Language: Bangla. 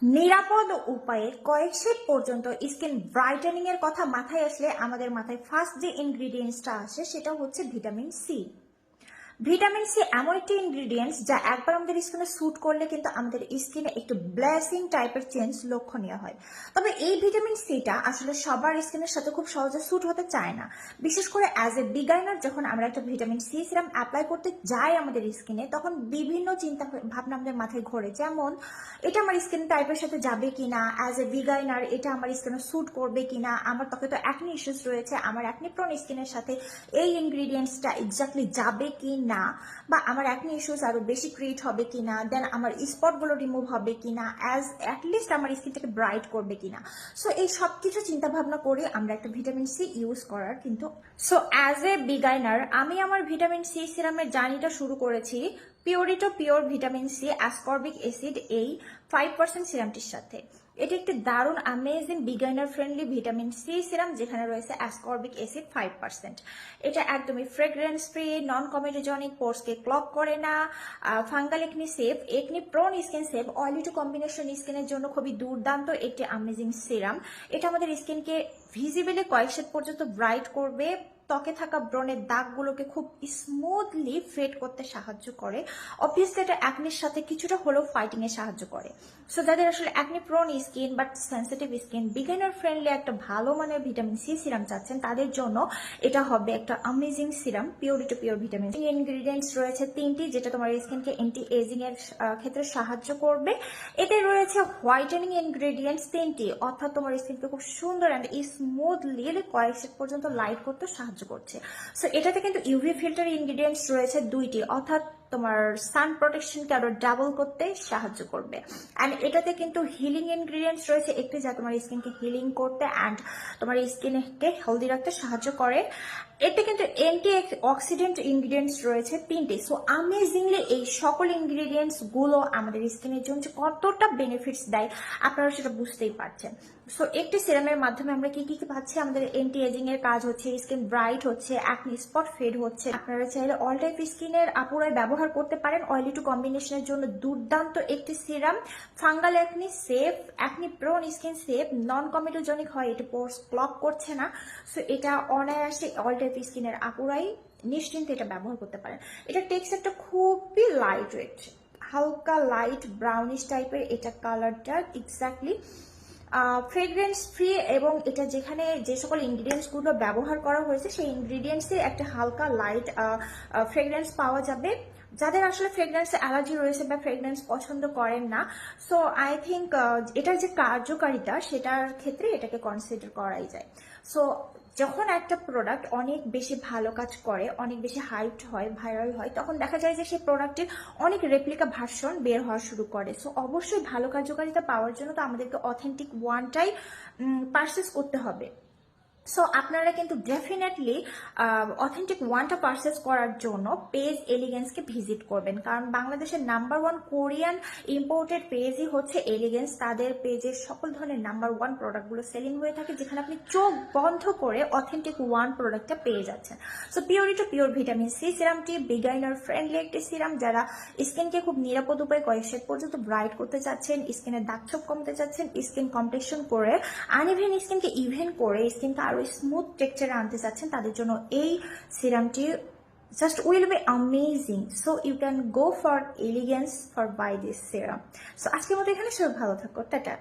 নিরাপদ উপায়ে কয়েক সেট পর্যন্ত স্কিন ব্রাইটেনিং এর কথা মাথায় আসলে আমাদের মাথায় ফার্স্ট যে ইনগ্রিডিয়েন্টসটা আসে সেটা হচ্ছে ভিটামিন সি। ভিটামিন সি এমন একটি ইনগ্রিডিয়েন্টস যা একবার আমাদের স্কিনে স্যুট করলে কিন্তু আমাদের স্কিনে একটু ব্লেসিং টাইপের চেঞ্জ লক্ষণীয় হয়। তবে এই ভিটামিন সিটা আসলে সবার স্কিনের সাথে খুব সহজে স্যুট হতে চায় না। বিশেষ করে অ্যাজ এ বিগাইনার যখন আমরা একটা ভিটামিন সি সিরাম অ্যাপ্লাই করতে যাই আমাদের স্কিনে, তখন বিভিন্ন চিন্তা ভাবনা আমাদের মাথায় ঘোরে, যেমন এটা আমার স্কিন টাইপের সাথে যাবে কিনা, অ্যাজ এ বিগাইনার এটা আমার স্কিনে স্যুট করবে কিনা, আমার ত্বকে তো অ্যাকনি ইস্যুস রয়েছে, আমার অ্যাকনি প্রোন স্কিনের সাথে এই ইনগ্রিডিয়েন্টসটা এক্স্যাক্টলি যাবে কি না, বা আমার অ্যাকনি ইস্যুস আরো বেশি ক্রিয়েট হবে কিনা, দেন আমার স্পটগুলো রিমুভ হবে কিনা, অ্যাজ অ্যাটলিস্ট আমার স্কিনটাকে ব্রাইট করবে কিনা। সো এই সব কিছু চিন্তা ভাবনা করে আমরা একটা ভিটামিন সি ইউজ করার কিন্তু সো অ্যাজ এ বিগাইনার আমি আমার ভিটামিন সি সিরামের জার্নিটা শুরু করেছি Purito pure vitamin C ascorbic acid এই 5% সিরামটির সাথে। এটি একটি দারুণ amazing beginner friendly vitamin C serum যেখানে রয়েছে অ্যাসকর্বিক অ্যাসিড 5%। এটা একদমই ফ্রেগ্রেন্স ফ্রি, নন কমেডোজনিক, পোর্সকে ক্লগ করে না, fungal acne safe, acne prone skin safe, oily to combination স্কিনের জন্য খুবই দুর্দান্ত একটি অ্যামেজিং সিরাম। এটা আমাদের স্কিনকে ভিজিবলি কয়েক শেড পর্যন্ত ব্রাইট করবে, ত্বকে থাকা ব্রণের দাগগুলোকে খুব স্মুথলি ফেড করতে সাহায্য করে। অবভিয়াসলি এটা অ্যাকনির সাথে কিছুটা হলেও ফাইটিং এ সাহায্য করে। সো যাদের আসলে acne prone skin but sensitive skin, beginner friendly একটা ভালো মানের ভিটামিন সি সিরাম চাচ্ছেন, তাদের জন্য এটা হবে একটা amazing serum Purito pure vitamin C. Ingredients রয়েছে 3টি, যেটা তোমার স্কিনকে অ্যান্টি এজিং এর ক্ষেত্রে সাহায্য করবে। এতে রয়েছে হোয়াইটেনিং ইনগ্রিডিয়েন্টস 3টি, অর্থাৎ তোমার স্কিনকে খুব সুন্দর অ্যান্ড স্মুথলি কয়েক সেট পর্যন্ত লাইট করতে সাহায্য করছে। সো এটাতে কিন্তু ইউভি ফিল্টার ইনগ্রিডিয়েন্টস রয়েছে 2টি, অর্থাৎ তোমার সান প্রোটেকশনকে আরো ডাবল করতে সাহায্য করবে। অ্যান্ড এটাতে কিন্তু হিলিং ইনগ্রিডিয়েন্টস রয়েছে একটি, যা তোমার স্কিনকে হিলিং করতে অ্যান্ড তোমার স্কিনকে হেলদি রাখতে সাহায্য করে। এতে কিন্তু অ্যান্টি অক্সিডেন্ট ইনগ্রিডিয়েন্টস রয়েছে 3টি। সো অ্যামেজিংলি এই সকল ইনগ্রিডিয়েন্টস গুলো আমাদের স্কিনের জন্য কতটা বেনিফিটস দেয় আপনারা সেটা বুঝতেই পারছেন। সো একটি সিরামের মাধ্যমে আমরা কি কি পাচ্ছি, আমাদের অ্যান্টি এজিং এর কাজ হচ্ছে, স্কিন ব্রাইট হচ্ছে, অ্যাকনি স্পট ফেড হচ্ছে। আপনারা চাইলে অল টাইপ স্কিনের আপুরাই ব্যবহার করতে পারেন। অয়েলি টু কম্বিনেশনের জন্য দুর্দান্ত একটি serum, fungal acne safe, acne prone skin safe, non comedogenic হয়, এটা পোর্স ক্লগ করছে না। সো এটা অনায়াসে অল টাইপ স্কিনের আপুরাই নিশ্চিন্তে এটা ব্যবহার করতে পারেন। এটা টেক্সচারটা খুবই লাইট ওয়েট, হালকা লাইট ব্রাউনিশ টাইপের এটা কালারটা, এক্স্যাক্টলি ফ্রেগ্রেন্স ফ্রি, এবং এটা যেখানে যে সকল ইনগ্রিডিয়েন্টসগুলো ব্যবহার করা হয়েছে সেই ইনগ্রিডিয়েন্টসে একটা হালকা লাইট ফ্রেগ্রেন্স পাওয়া যাবে। যাদের আসলে ফ্রেগ্রেন্স অ্যালার্জি রয়েছে বা ফ্রেগ্রেন্স পছন্দ করেন না, সো আই থিঙ্ক এটার যে কার্যকারিতা সেটার ক্ষেত্রে এটাকে কনসিডার করাই যায়। সো যখন একটা প্রোডাক্ট অনেক বেশি ভালো কাজ করে, অনেক বেশি হাইপড হয়, ভাইরাল হয়, তখন দেখা যায় যে সেই প্রোডাক্টের অনেক রেপ্লিকা ভার্সন বের হওয়া শুরু করে। সো অবশ্যই ভালো কার্যকারিতা পাওয়ার জন্য তো আমাদেরকে অথেন্টিক ওয়ানটাই পারচেস করতে হবে। সো আপনারা কিন্তু ডেফিনেটলি অথেন্টিক ওয়ানটা পারচেস করার জন্য পেজ এলিগেন্সকে ভিজিট করবেন, কারণ বাংলাদেশের নাম্বার 1 কোরিয়ান ইম্পোর্টেড পেজই হচ্ছে এলিগেন্স। তাদের পেজের সকল ধরনের নাম্বার 1 প্রোডাক্টগুলো সেলিং হয়ে থাকে, যেখানে আপনি চোখ বন্ধ করে অথেন্টিক ওয়ান প্রোডাক্টটা পেয়ে যাচ্ছেন। So Purito pure vitamin C সিরামটি বিগাইনার ফ্রেন্ডলি একটি সিরাম, যারা স্কিনকে খুব নিরাপদ উপায়ে কয়েক শেড পর্যন্ত ব্রাইট করতে চাচ্ছেন, স্কিনের দাগছোপ কমতে চাচ্ছেন, স্কিন কমপ্লেকশন করে আনইভেন স্কিনকে ইভেন করে স্কিনকে আরো স্মুথ টেক্সচারে আনতে চাচ্ছেন, তাদের জন্য এই সিরামটি just will be amazing. So you can go for elegance for buy this serum. So আজকের মতো এখানে সবাই ভালো থাকো, টাটা।